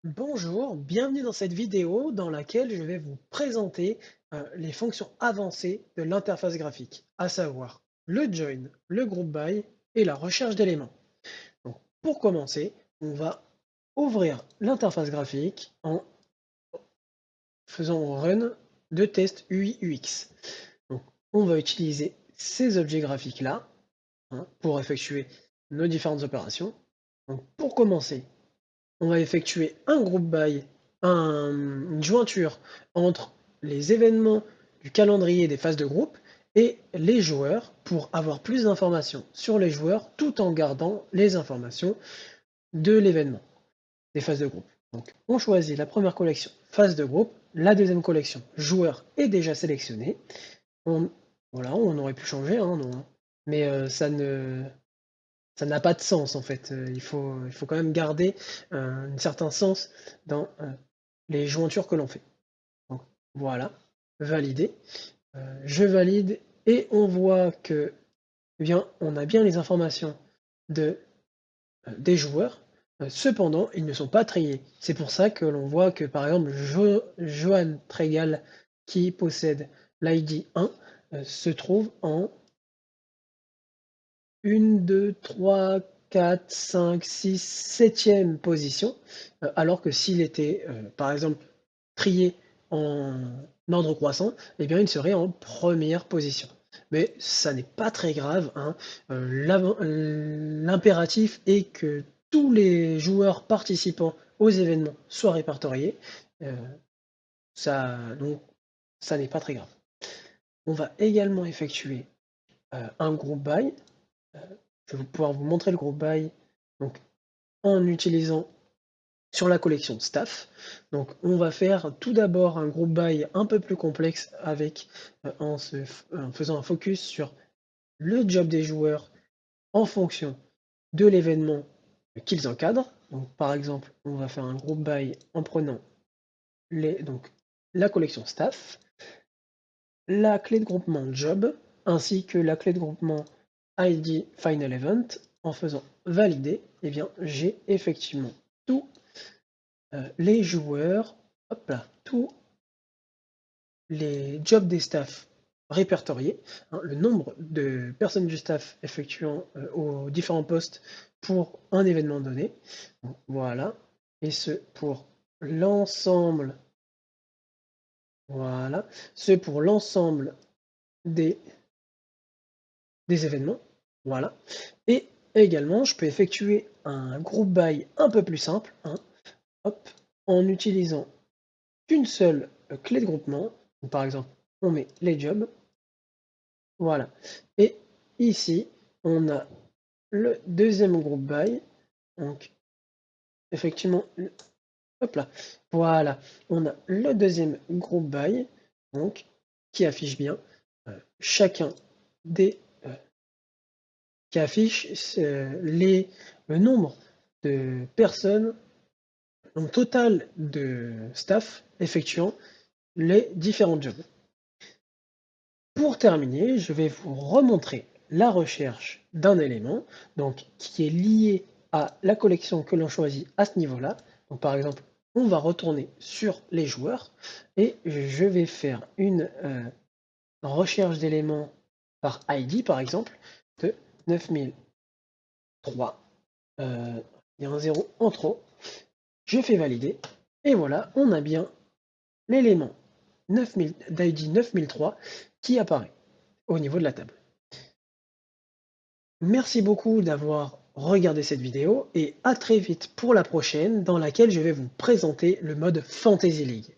Bonjour, bienvenue dans cette vidéo dans laquelle je vais vous présenter les fonctions avancées de l'interface graphique, à savoir le join, le group by et la recherche d'éléments. Donc, pour commencer, on va ouvrir l'interface graphique en faisant run de test UI UX. Donc, on va utiliser ces objets graphiques-là pour effectuer nos différentes opérations. Donc, pour commencer, on va effectuer un groupe by, une jointure entre les événements du calendrier des phases de groupe et les joueurs pour avoir plus d'informations sur les joueurs tout en gardant les informations de l'événement, des phases de groupe. Donc on choisit la première collection phase de groupe, la deuxième collection joueur est déjà sélectionnée. On, voilà, on aurait pu changer, hein, non, mais ça n'a pas de sens en fait, il faut quand même garder, un certain sens dans, les jointures que l'on fait. Donc voilà, validé, je valide et on voit que, eh bien, on a bien les informations de, des joueurs, cependant ils ne sont pas triés. C'est pour ça que l'on voit que par exemple Johan Tregal qui possède l'ID 1, se trouve en une, 2, 3, 4, 5, 6, septième position, alors que s'il était, par exemple, trié en ordre croissant, eh bien, il serait en première position. Mais ça n'est pas très grave, hein. L'impératif est que tous les joueurs participants aux événements soient répertoriés, heu, donc ça n'est pas très grave. On va également effectuer, un group by. Je vais pouvoir vous montrer le groupe by donc, en utilisant sur la collection staff. Donc on va faire tout d'abord un groupe by un peu plus complexe avec en faisant un focus sur le job des joueurs en fonction de l'événement qu'ils encadrent. Donc par exemple, on va faire un groupe by en prenant donc, la collection staff, la clé de groupement job, ainsi que la clé de groupement ID Final Event. En faisant valider, eh bien, j'ai effectivement tous les joueurs, hop là, tous les jobs des staffs répertoriés, hein, le nombre de personnes du staff effectuant aux différents postes pour un événement donné. Donc, voilà, et ce pour l'ensemble, voilà, ce pour l'ensemble des événements, voilà. Et également, je peux effectuer un group by un peu plus simple, hein, hop, en utilisant une seule clé de groupement. Donc, par exemple, on met les jobs, voilà. Et ici, on a le deuxième groupe by, donc effectivement, hop là, voilà, on a le deuxième groupe by, donc qui affiche bien chacun des qui affiche le nombre de personnes, donc total de staff effectuant les différents jobs. Pour terminer, je vais vous remontrer la recherche d'un élément donc, qui est lié à la collection que l'on choisit à ce niveau-là. Donc, par exemple, on va retourner sur les joueurs et je vais faire une recherche d'éléments par ID, par exemple, de 9003. Il y a un zéro en trop. Je fais valider. Et voilà, on a bien l'élément 9000 d'ID 9003 qui apparaît au niveau de la table. Merci beaucoup d'avoir regardé cette vidéo et à très vite pour la prochaine dans laquelle je vais vous présenter le mode Fantasy League.